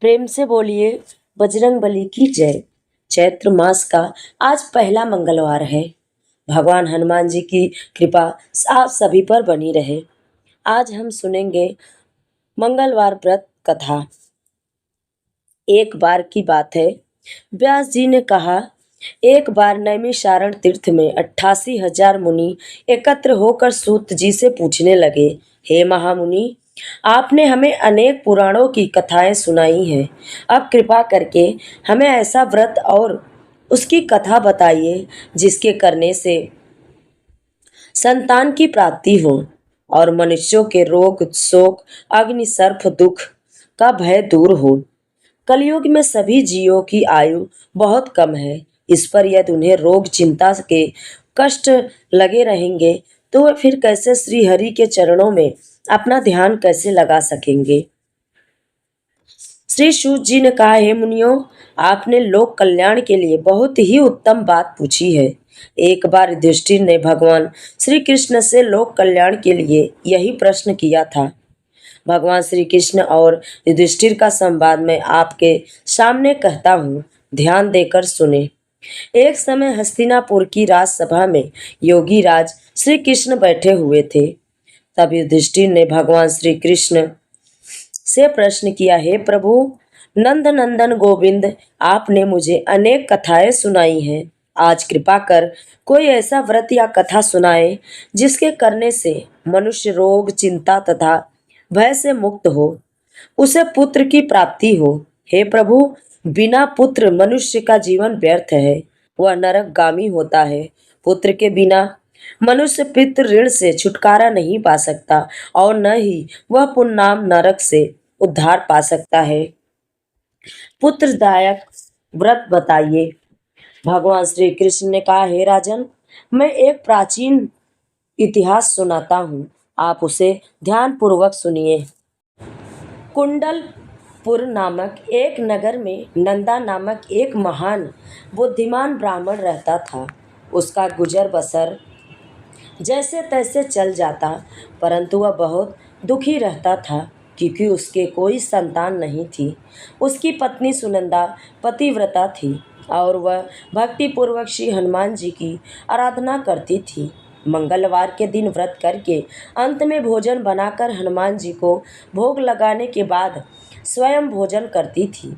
प्रेम से बोलिए बजरंग बली की जय। चैत्र मास का आज पहला मंगलवार है। भगवान हनुमान जी की कृपा आप सभी पर बनी रहे। आज हम सुनेंगे मंगलवार व्रत कथा। एक बार की बात है, व्यास जी ने कहा, एक बार नैमिषारण्य तीर्थ में 88,000 मुनि एकत्र होकर सूत जी से पूछने लगे, हे महामुनि, आपने हमें अनेक पुराणों की कथाएं सुनाई हैं। अब कृपा करके हमें ऐसा व्रत और उसकी कथा बताइए जिसके करने से संतान की प्राप्ति हो और मनुष्यों के रोग शोक अग्नि सर्प दुख का भय दूर हो। कलयुग में सभी जीवों की आयु बहुत कम है। इस पर यदि उन्हें रोग चिंता के कष्ट लगे रहेंगे तो वे फिर कैसे श्री हरि के चरणों में अपना ध्यान कैसे लगा सकेंगे। श्री सूत जी ने कहा, हे मुनियों, आपने लोक कल्याण के लिए बहुत ही उत्तम बात पूछी है। एक बार युधिष्ठिर ने भगवान श्री कृष्ण से लोक कल्याण के लिए यही प्रश्न किया था। भगवान श्री कृष्ण और युधिष्ठिर का संवाद मैं आपके सामने कहता हूँ, ध्यान देकर सुने। एक समय हस्तिनापुर की राजसभा में योगी राज श्री कृष्ण बैठे हुए थे। तब युधिष्ठिर ने भगवान श्री कृष्ण से प्रश्न किया, हे प्रभु नंद नंदन गोविंद, आपने मुझे अनेक कथाएं सुनाई हैं। आज कृपा कर कोई ऐसा व्रत या कथा सुनाए जिसके करने से मनुष्य रोग चिंता तथा भय से मुक्त हो, उसे पुत्र की प्राप्ति हो। हे प्रभु, बिना पुत्र मनुष्य का जीवन व्यर्थ है, वह नरकगामी होता है। पुत्र के बिना मनुष्य पितृ ऋण से छुटकारा नहीं पा सकता और न ही वह पुण्यनाम नरक से उद्धार पा सकता है। पुत्रदायक व्रत बताइए। भगवान श्री कृष्ण ने कहा, हे राजन, मैं एक प्राचीन इतिहास सुनाता हूँ, आप उसे ध्यान पूर्वक सुनिए। कुंडलपुर नामक एक नगर में नंदा नामक एक महान बुद्धिमान ब्राह्मण रहता था। उसका गुजर बसर जैसे तैसे चल जाता, परंतु वह बहुत दुखी रहता था क्योंकि उसके कोई संतान नहीं थी। उसकी पत्नी सुनंदा पतिव्रता थी और वह भक्तिपूर्वक श्री हनुमान जी की आराधना करती थी। मंगलवार के दिन व्रत करके अंत में भोजन बनाकर हनुमान जी को भोग लगाने के बाद स्वयं भोजन करती थी।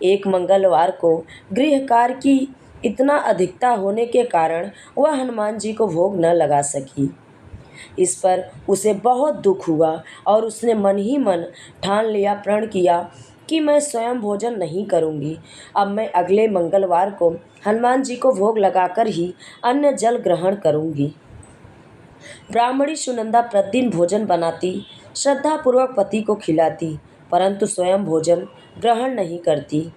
एक मंगलवार को गृह कार्य की इतना अधिकता होने के कारण वह हनुमान जी को भोग न लगा सकी। इस पर उसे बहुत दुख हुआ और उसने मन ही मन ठान लिया, प्रण किया कि मैं स्वयं भोजन नहीं करूंगी। अब मैं अगले मंगलवार को हनुमान जी को भोग लगाकर ही अन्न जल ग्रहण करूंगी। ब्राह्मणी सुनंदा प्रतिदिन भोजन बनाती, श्रद्धापूर्वक पति को खिलाती, परंतु स्वयं भोजन ग्रहण नहीं करती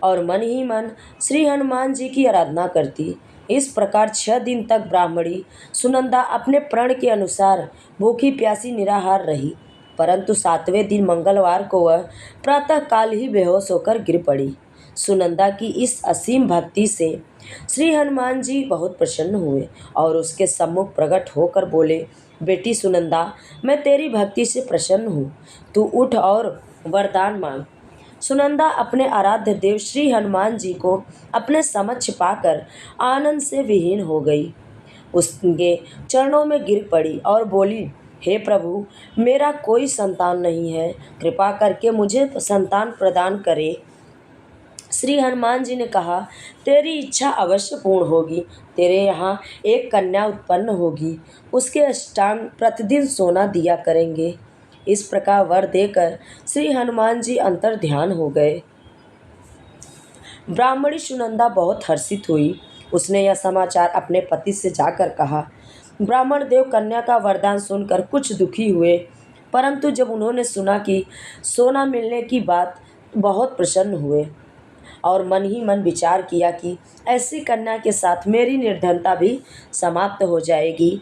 और मन ही मन श्री हनुमान जी की आराधना करती। इस प्रकार 6 दिन तक ब्राह्मणी सुनंदा अपने प्रण के अनुसार भूखी प्यासी निराहार रही, परंतु 7वें दिन मंगलवार को वह प्रातःकाल ही बेहोश होकर गिर पड़ी। सुनंदा की इस असीम भक्ति से श्री हनुमान जी बहुत प्रसन्न हुए और उसके सम्मुख प्रकट होकर बोले, बेटी सुनंदा, मैं तेरी भक्ति से प्रसन्न हूँ, तू उठ और वरदान मांग। सुनंदा अपने आराध्य देव श्री हनुमान जी को अपने समक्ष पाकर आनंद से विहीन हो गई। उसके चरणों में गिर पड़ी और बोली, हे प्रभु, मेरा कोई संतान नहीं है, कृपा करके मुझे संतान प्रदान करे। श्री हनुमान जी ने कहा, तेरी इच्छा अवश्य पूर्ण होगी। तेरे यहाँ एक कन्या उत्पन्न होगी, उसके अष्टांग प्रतिदिन सोना दिया करेंगे। इस प्रकार वर देकर श्री हनुमान जी अंतर ध्यान हो गए। ब्राह्मणी सुनंदा बहुत हर्षित हुई। उसने यह समाचार अपने पति से जाकर कहा। ब्राह्मण देव कन्या का वरदान सुनकर कुछ दुखी हुए, परंतु जब उन्होंने सुना कि सोना मिलने की बात, बहुत प्रसन्न हुए और मन ही मन विचार किया कि ऐसी कन्या के साथ मेरी निर्धनता भी समाप्त हो जाएगी।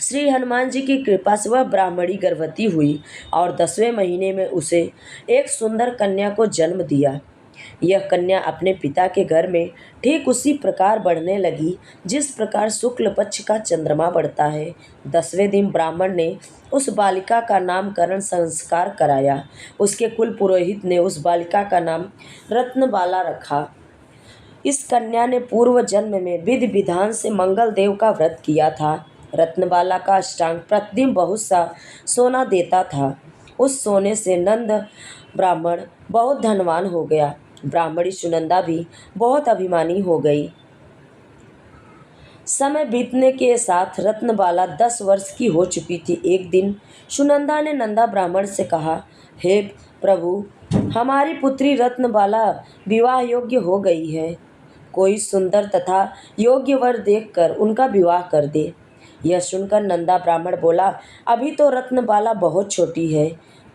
श्री हनुमान जी की कृपा से वह ब्राह्मणी गर्भवती हुई और 10वें महीने में उसे एक सुंदर कन्या को जन्म दिया। यह कन्या अपने पिता के घर में ठीक उसी प्रकार बढ़ने लगी जिस प्रकार शुक्ल पक्ष का चंद्रमा बढ़ता है। 10वें दिन ब्राह्मण ने उस बालिका का नामकरण संस्कार कराया। उसके कुल पुरोहित ने उस बालिका का नाम रत्नबाला रखा। इस कन्या ने पूर्व जन्म में विधि विधान से मंगल देव का व्रत किया था। रत्नबाला का अष्टांग प्रतिदिन बहुत सा सोना देता था। उस सोने से नंद ब्राह्मण बहुत धनवान हो गया। ब्राह्मणी सुनंदा भी बहुत अभिमानी हो गई। समय बीतने के साथ रत्नबाला 10 वर्ष की हो चुकी थी। एक दिन सुनंदा ने नंदा ब्राह्मण से कहा, हे प्रभु, हमारी पुत्री रत्नबाला विवाह योग्य हो गई है। कोई सुंदर तथा योग्य वर देखकर उनका विवाह कर दे। यह सुनकर नंदा ब्राह्मण बोला, अभी तो रत्नबाला बहुत छोटी है।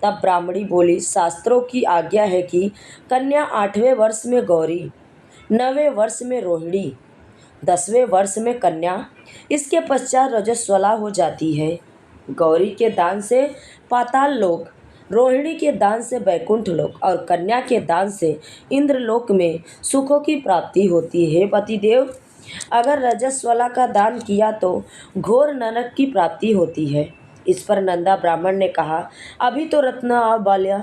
तब ब्राह्मणी बोली, शास्त्रों की आज्ञा है कि कन्या 8वें वर्ष में गौरी, 9वें वर्ष में रोहिणी, 10वें वर्ष में कन्या, इसके पश्चात रजस्वला हो जाती है। गौरी के दान से पाताल लोक, रोहिणी के दान से वैकुंठ लोक और कन्या के दान से इंद्रलोक में सुखों की प्राप्ति होती है। पतिदेव, अगर रजस्वला का दान किया तो घोर नरक की प्राप्ति होती है। इस पर नंदा ब्राह्मण ने कहा, अभी तो रत्नबाला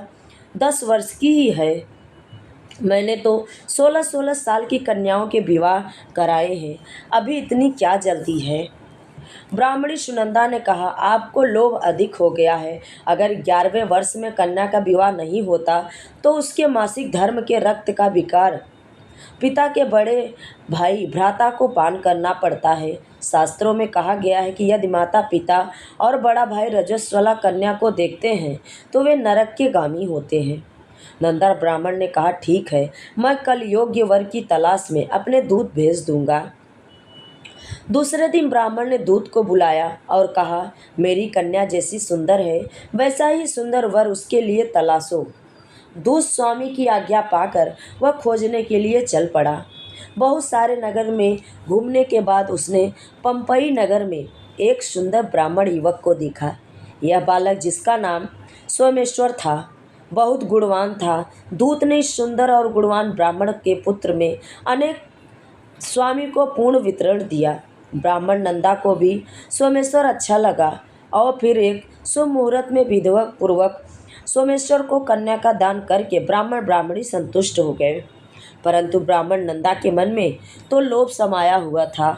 10 वर्ष की ही है। मैंने तो 16-16 साल की कन्याओं के विवाह कराए हैं। अभी इतनी क्या जल्दी है। ब्राह्मणी सुनंदा ने कहा, आपको लोभ अधिक हो गया है। अगर 11वें वर्ष में कन्या का विवाह नहीं होता तो उसके मासिक धर्म के रक्त का विकार पिता के बड़े भाई भ्राता को पान करना पड़ता है। शास्त्रों में कहा गया है कि यदि माता पिता और बड़ा भाई रजस्वला कन्या को देखते हैं तो वे नरक के गामी होते हैं। नंदा ब्राह्मण ने कहा, ठीक है, मैं कल योग्य वर की तलाश में अपने दूत भेज दूंगा। दूसरे दिन ब्राह्मण ने दूत को बुलाया और कहा, मेरी कन्या जैसी सुंदर है वैसा ही सुंदर वर उसके लिए तलाशो। दूत स्वामी की आज्ञा पाकर वह खोजने के लिए चल पड़ा। बहुत सारे नगर में घूमने के बाद उसने पंपई नगर में एक सुंदर ब्राह्मण युवक को देखा। यह बालक, जिसका नाम सोमेश्वर था, बहुत गुणवान था। दूत ने इस सुंदर और गुणवान ब्राह्मण के पुत्र में अनेक स्वामी को पूर्ण वितरण दिया। ब्राह्मण नंदा को भी सोमेश्वर अच्छा लगा और फिर एक शुभ मुहूर्त में विधिवत पूर्वक सोमेश्वर को कन्या का दान करके ब्राह्मण ब्राह्मणी संतुष्ट हो गए। परंतु ब्राह्मण नंदा के मन में तो लोभ समाया हुआ था।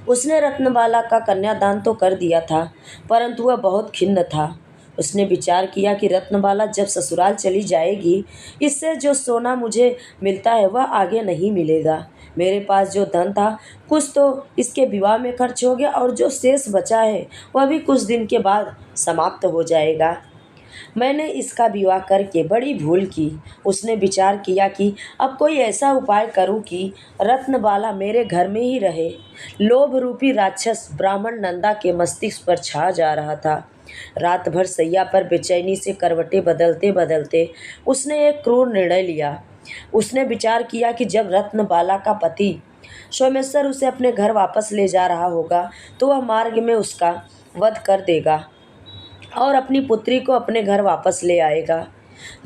उसने रत्नबाला का कन्यादान तो कर दिया था, परंतु वह बहुत खिन्न था। उसने विचार किया कि रत्नबाला जब ससुराल चली जाएगी, इससे जो सोना मुझे मिलता है वह आगे नहीं मिलेगा। मेरे पास जो धन था कुछ तो इसके विवाह में खर्च हो गया और जो शेष बचा है वह भी कुछ दिन के बाद समाप्त हो जाएगा। मैंने इसका विवाह करके बड़ी भूल की। उसने विचार किया कि अब कोई ऐसा उपाय करूं कि रत्नबाला मेरे घर में ही रहे। लोभ रूपी राक्षस ब्राह्मण नंदा के मस्तिष्क पर छा जा रहा था। रात भर सैया पर बेचैनी से करवटें बदलते बदलते उसने एक क्रूर निर्णय लिया। उसने विचार किया कि जब रत्नबाला का पति सोमेश्वर उसे अपने घर वापस ले जा रहा होगा तो वह मार्ग में उसका वध कर देगा और अपनी पुत्री को अपने घर वापस ले आएगा,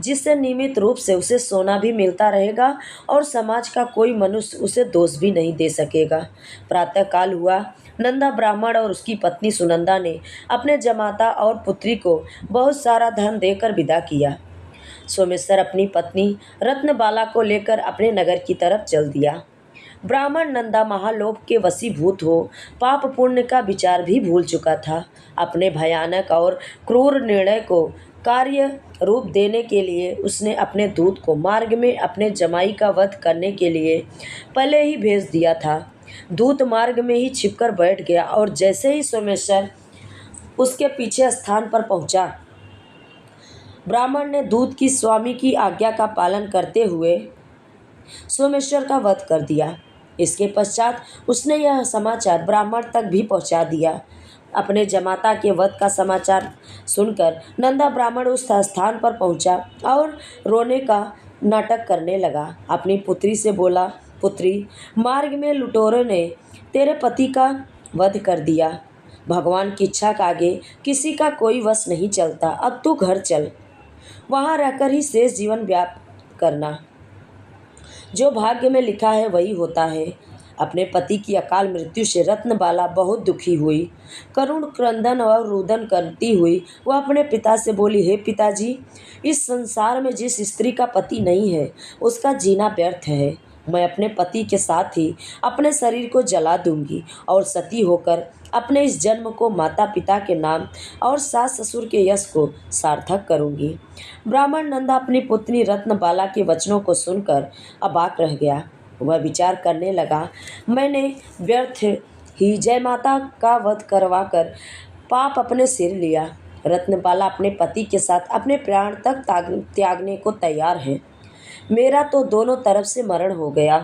जिससे नियमित रूप से उसे सोना भी मिलता रहेगा और समाज का कोई मनुष्य उसे दोष भी नहीं दे सकेगा। प्रातःकाल हुआ। नंदा ब्राह्मण और उसकी पत्नी सुनंदा ने अपने जमाता और पुत्री को बहुत सारा धन देकर विदा किया। सोमेश्वर अपनी पत्नी रत्नबाला को लेकर अपने नगर की तरफ चल दिया। ब्राह्मण नंदा महालोभ के वशीभूत हो पाप पुण्य का विचार भी भूल चुका था। अपने भयानक और क्रूर निर्णय को कार्य रूप देने के लिए उसने अपने दूत को मार्ग में अपने जमाई का वध करने के लिए पहले ही भेज दिया था। दूत मार्ग में ही छिपकर बैठ गया और जैसे ही सोमेश्वर उसके पीछे स्थान पर पहुंचा, ब्राह्मण ने दूत की स्वामी की आज्ञा का पालन करते हुए सोमेश्वर का वध कर दिया। इसके पश्चात उसने यह समाचार ब्राह्मण तक भी पहुंचा दिया। अपने जमाता के वध का समाचार सुनकर नंदा ब्राह्मण उस स्थान पर पहुंचा और रोने का नाटक करने लगा। अपनी पुत्री से बोला, पुत्री, मार्ग में लुटेरों ने तेरे पति का वध कर दिया। भगवान की इच्छा के आगे किसी का कोई वश नहीं चलता। अब तू घर चल, वहाँ रहकर ही शेष जीवन व्याप्त करना। जो भाग्य में लिखा है वही होता है। अपने पति की अकाल मृत्यु से रत्नबाला बहुत दुखी हुई। करुण क्रंदन और रुदन करती हुई वह अपने पिता से बोली, हे पिताजी, इस संसार में जिस स्त्री का पति नहीं है उसका जीना व्यर्थ है। मैं अपने पति के साथ ही अपने शरीर को जला दूंगी और सती होकर अपने इस जन्म को माता पिता के नाम और सास ससुर के यश को सार्थक करूंगी। ब्राह्मण नंदा अपनी पुत्री रत्नबाला के वचनों को सुनकर अबाक रह गया। वह विचार करने लगा, मैंने व्यर्थ ही जय माता का वध करवाकर पाप अपने सिर लिया। रत्नबाला अपने पति के साथ अपने प्राण तक त्यागने को तैयार है। मेरा तो दोनों तरफ से मरण हो गया।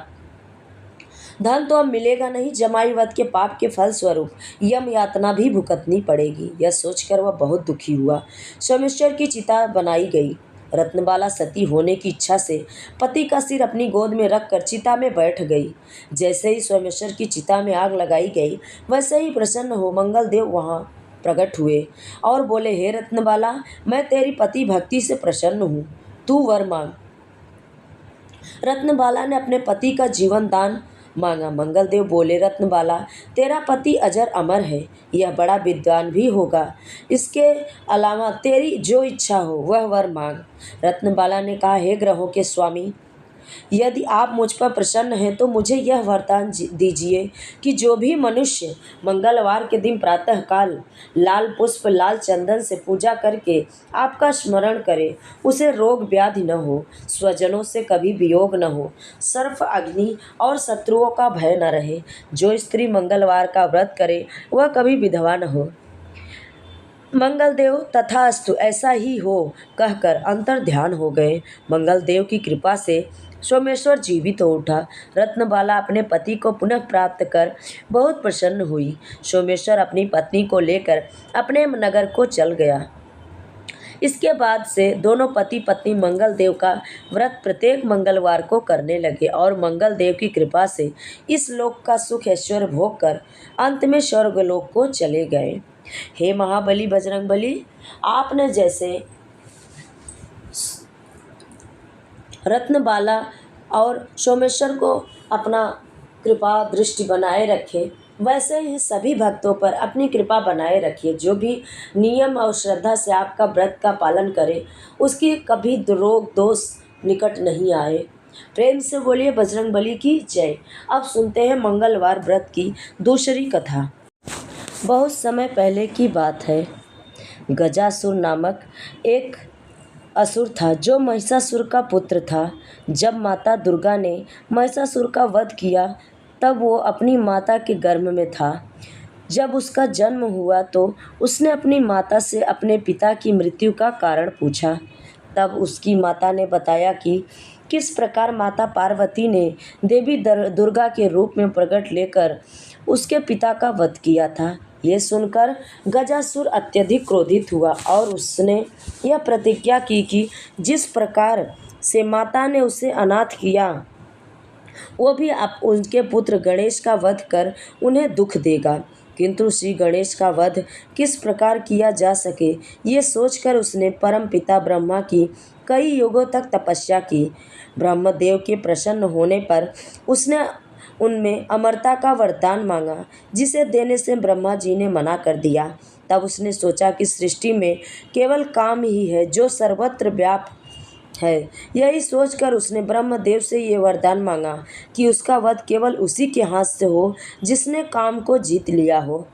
धन तो अब मिलेगा नहीं, जमाई वध के पाप के फल स्वरूप यम यातना भी भुगतनी पड़ेगी। यह सोचकर वह बहुत दुखी हुआ। सोमेश्वर की चिता बनाई गई। रत्नबाला सती होने की इच्छा से पति का सिर अपनी गोद में रखकर चिता में बैठ गई। जैसे ही सोमेश्वर की चिता में आग लगाई गई, वैसे ही प्रसन्न हो मंगल देव वहाँ प्रकट हुए और बोले, हे रत्नबाला, मैं तेरी पति भक्ति से प्रसन्न हूँ, तू वर मांग। रत्नबाला ने अपने पति का जीवन दान मांगा। मंगलदेव बोले, रत्नबाला, तेरा पति अजर अमर है, यह बड़ा विद्वान भी होगा। इसके अलावा तेरी जो इच्छा हो वह वर मांग। रत्नबाला ने कहा, हे ग्रहों के स्वामी, यदि आप मुझ पर प्रसन्न हैं तो मुझे यह वरदान दीजिए कि जो भी मनुष्य मंगलवार के दिन प्रातःकाल लाल पुष्प लाल चंदन से पूजा करके आपका स्मरण करे, उसे रोग व्याधि न हो, स्वजनों से कभी वियोग न हो, सर्प अग्नि और शत्रुओं का भय न रहे। जो स्त्री मंगलवार का व्रत करे वह कभी विधवा न हो। मंगलदेव तथास्तु, ऐसा ही हो कहकर अंतर ध्यान हो गए। मंगलदेव की कृपा से सोमेश्वर जीवित हो उठा। रत्नबाला अपने पति को पुनः प्राप्त कर बहुत प्रसन्न हुई। सोमेश्वर अपनी पत्नी को लेकर अपने नगर को चल गया। इसके बाद से दोनों पति पत्नी मंगलदेव का व्रत प्रत्येक मंगलवार को करने लगे और मंगलदेव की कृपा से इस लोक का सुख ऐश्वर्य भोग कर अंत में स्वर्गलोक को चले गए। हे महाबली बजरंगबली, आपने जैसे रत्नबाला और सोमेश्वर को अपना कृपा दृष्टि बनाए रखे, वैसे ही सभी भक्तों पर अपनी कृपा बनाए रखिए। जो भी नियम और श्रद्धा से आपका व्रत का पालन करे, उसकी कभी रोग दोष निकट नहीं आए। प्रेम से बोलिए बजरंगबली की जय। अब सुनते हैं मंगलवार व्रत की दूसरी कथा। बहुत समय पहले की बात है। गजासुर नामक एक असुर था जो महिषासुर का पुत्र था। जब माता दुर्गा ने महिषासुर का वध किया तब वो अपनी माता के गर्भ में था। जब उसका जन्म हुआ तो उसने अपनी माता से अपने पिता की मृत्यु का कारण पूछा। तब उसकी माता ने बताया कि किस प्रकार माता पार्वती ने देवी दुर्गा के रूप में प्रकट लेकर उसके पिता का वध किया था। ये सुनकर गजासुर अत्यधिक क्रोधित हुआ और उसने यह प्रतिज्ञा की कि जिस प्रकार से माता ने उसे अनाथ किया, वो भी आप उनके पुत्र गणेश का वध कर उन्हें दुख देगा। किंतु श्री गणेश का वध किस प्रकार किया जा सके, ये सोचकर उसने परम पिता ब्रह्मा की कई युगों तक तपस्या की। ब्रह्मदेव के प्रसन्न होने पर उसने उनमें अमरता का वरदान मांगा, जिसे देने से ब्रह्मा जी ने मना कर दिया। तब उसने सोचा कि सृष्टि में केवल काम ही है जो सर्वत्र व्याप्त है। यही सोचकर उसने ब्रह्मदेव से ये वरदान मांगा कि उसका वध केवल उसी के हाथ से हो जिसने काम को जीत लिया हो।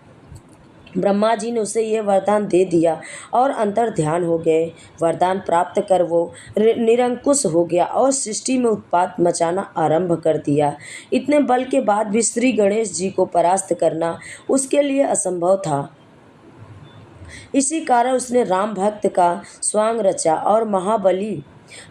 ब्रह्मा जी ने उसे यह वरदान दे दिया और अंतर ध्यान हो गए। वरदान प्राप्त कर वो निरंकुश हो गया और सृष्टि में उत्पात मचाना आरंभ कर दिया। इतने बल के बाद भी श्री गणेश जी को परास्त करना उसके लिए असंभव था। इसी कारण उसने राम भक्त का स्वांग रचा और महाबली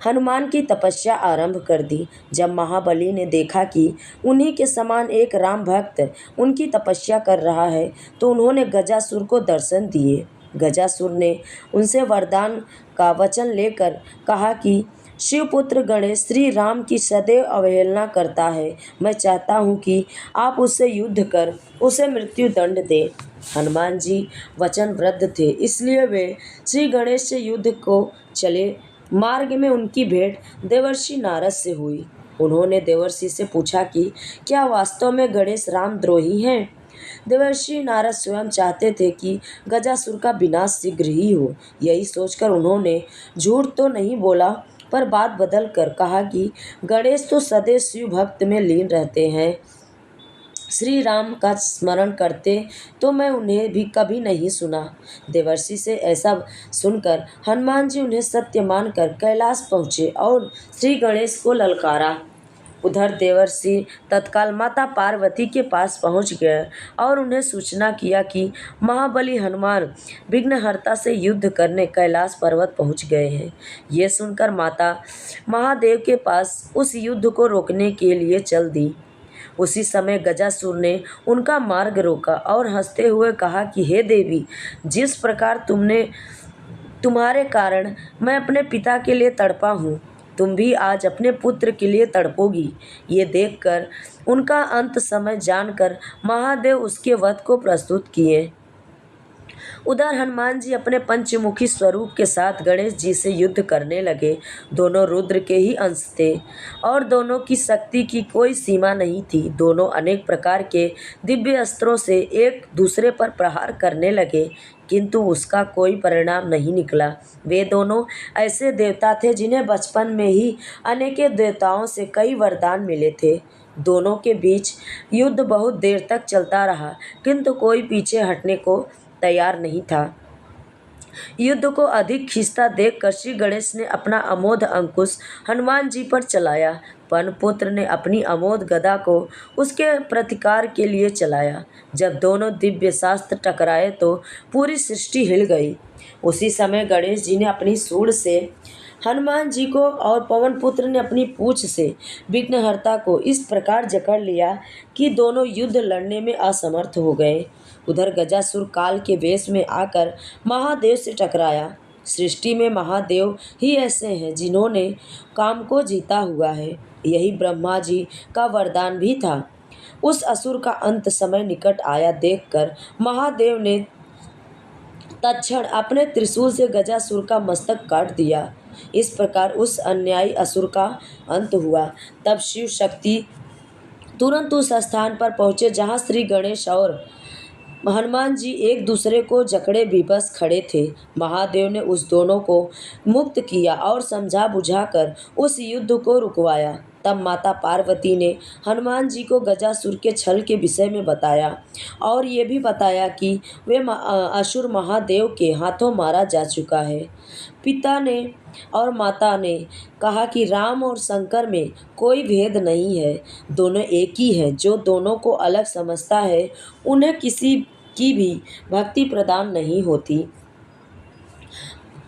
हनुमान की तपस्या आरंभ कर दी। जब महाबली ने देखा कि उन्हीं के समान एक राम भक्त उनकी तपस्या कर रहा है तो उन्होंने गजासुर को दर्शन दिए। गजासुर ने उनसे वरदान का वचन लेकर कहा कि शिवपुत्र गणेश श्री राम की सदैव अवहेलना करता है। मैं चाहता हूँ कि आप उससे युद्ध कर उसे मृत्यु दंड दें। हनुमान जी वचनबद्ध थे, इसलिए वे श्री गणेश से युद्ध को चले। मार्ग में उनकी भेंट देवर्षि नारद से हुई। उन्होंने देवर्षि से पूछा कि क्या वास्तव में गणेश रामद्रोही हैं। देवर्षि नारद स्वयं चाहते थे कि गजासुर का विनाश शीघ्र ही हो। यही सोचकर उन्होंने झूठ तो नहीं बोला, पर बात बदल कर कहा कि गणेश तो सदैव शिव भक्त में लीन रहते हैं। श्री राम का स्मरण करते तो मैं उन्हें भी कभी नहीं सुना। देवर्षि से ऐसा सुनकर हनुमान जी उन्हें सत्य मानकर कैलाश पहुँचे और श्री गणेश को ललकारा। उधर देवर्षि तत्काल माता पार्वती के पास पहुंच गए और उन्हें सूचना किया कि महाबली हनुमान विघ्नहर्ता से युद्ध करने कैलाश पर्वत पहुंच गए हैं। ये सुनकर माता महादेव के पास उस युद्ध को रोकने के लिए चल दी। उसी समय गजासुर ने उनका मार्ग रोका और हंसते हुए कहा कि हे देवी, जिस प्रकार तुम्हारे कारण मैं अपने पिता के लिए तड़पा हूँ, तुम भी आज अपने पुत्र के लिए तड़पोगी। ये देखकर उनका अंत समय जानकर महादेव उसके वध को प्रस्तुत किए। उधर हनुमान जी अपने पंचमुखी स्वरूप के साथ गणेश जी से युद्ध करने लगे। दोनों रुद्र के ही अंश थे और दोनों की शक्ति की कोई सीमा नहीं थी। दोनों अनेक प्रकार के दिव्य अस्त्रों से एक दूसरे पर प्रहार करने लगे, किंतु उसका कोई परिणाम नहीं निकला। वे दोनों ऐसे देवता थे जिन्हें बचपन में ही अनेकों देवताओं से कई वरदान मिले थे। दोनों के बीच युद्ध बहुत देर तक चलता रहा, किंतु कोई पीछे हटने को तैयार नहीं था। युद्ध को अधिक खींचता देखकर श्री गणेश ने अपना अमोघ अंकुश हनुमान जी पर चलाया। पनपुत्र ने अपनी अमोघ गदा को उसके प्रतिकार के लिए चलाया। जब दोनों दिव्य शास्त्र टकराए तो पूरी सृष्टि हिल गई। उसी समय गणेश जी ने अपनी सूंड से हनुमान जी को और पवन पुत्र ने अपनी पूंछ से विघ्नहर्ता को इस प्रकार जकड़ लिया कि दोनों युद्ध लड़ने में असमर्थ हो गए। उधर गजासुर काल के वेश में आकर महादेव से टकराया। सृष्टि में महादेव ही ऐसे हैं जिन्होंने काम को जीता हुआ है। यही ब्रह्मा जी का वरदान भी था। उस असुर का अंत समय निकट आया देखकर महादेव ने तत्क्षण अपने त्रिशूल से गजासुर का मस्तक काट दिया। इस प्रकार उस अन्यायी असुर का अंत हुआ। तब शिव शक्ति तुरंत उस स्थान पर पहुंचे जहां श्री गणेश और हनुमान जी एक दूसरे को जकड़े विवश खड़े थे। महादेव ने उस दोनों को मुक्त किया और समझा बुझाकर उस युद्ध को रुकवाया। तब माता पार्वती ने हनुमान जी को गजासुर के छल के विषय में बताया और ये भी बताया कि वे असुर महादेव के हाथों मारा जा चुका है। पिता ने और माता ने कहा कि राम और शंकर में कोई भेद नहीं है, दोनों एक ही हैं। जो दोनों को अलग समझता है उन्हें किसी की भी भक्ति प्रदान नहीं होती।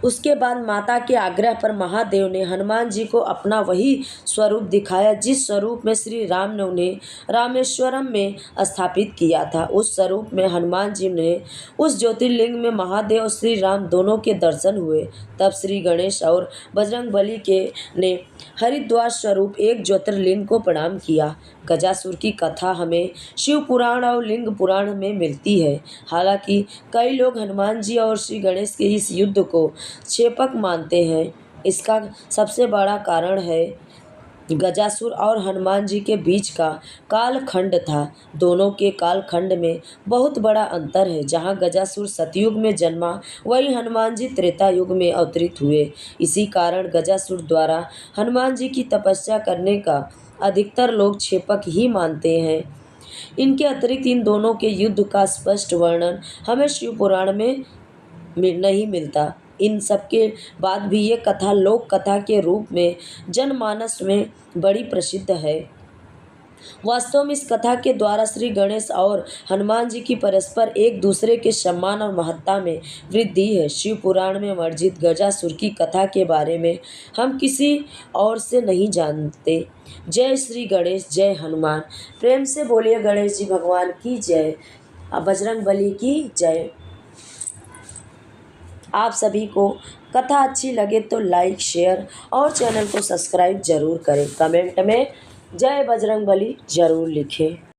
उसके बाद माता के आग्रह पर महादेव ने हनुमान जी को अपना वही स्वरूप दिखाया जिस स्वरूप में श्री राम ने उन्हें रामेश्वरम में स्थापित किया था। उस स्वरूप में हनुमान जी ने उस ज्योतिर्लिंग में महादेव और श्री राम दोनों के दर्शन हुए। तब श्री गणेश और बजरंगबली के ने हरिद्वार स्वरूप एक ज्योतिर्लिंग को प्रणाम किया। गजासुर की कथा हमें शिव पुराण और लिंग पुराण में मिलती है। हालांकि कई लोग हनुमान जी और श्री गणेश के इस युद्ध को क्षेपक मानते हैं। इसका सबसे बड़ा कारण है गजासुर और हनुमान जी के बीच का कालखंड था। दोनों के कालखंड में बहुत बड़ा अंतर है। जहां गजासुर सतयुग में जन्मा, वहीं हनुमान जी त्रेता युग में अवतरित हुए। इसी कारण गजासुर द्वारा हनुमान जी की तपस्या करने का अधिकतर लोग क्षेपक ही मानते हैं। इनके अतिरिक्त इन दोनों के युद्ध का स्पष्ट वर्णन हमें शिव पुराण में नहीं मिलता। इन सबके बाद भी ये कथा लोक कथा के रूप में जनमानस में बड़ी प्रसिद्ध है। वास्तव में इस कथा के द्वारा श्री गणेश और हनुमान जी की परस्पर एक दूसरे के सम्मान और महत्ता में वृद्धि है। शिव पुराण में वर्णित गजासुर की कथा के बारे में हम किसी और से नहीं जानते। जय श्री गणेश, जय हनुमान। प्रेम से बोलिए गणेश जी भगवान की जय, बजरंगबली की जय। आप सभी को कथा अच्छी लगे तो लाइक, शेयर और चैनल को सब्सक्राइब जरूर करें। कमेंट में जय बजरंगबली जरूर लिखें।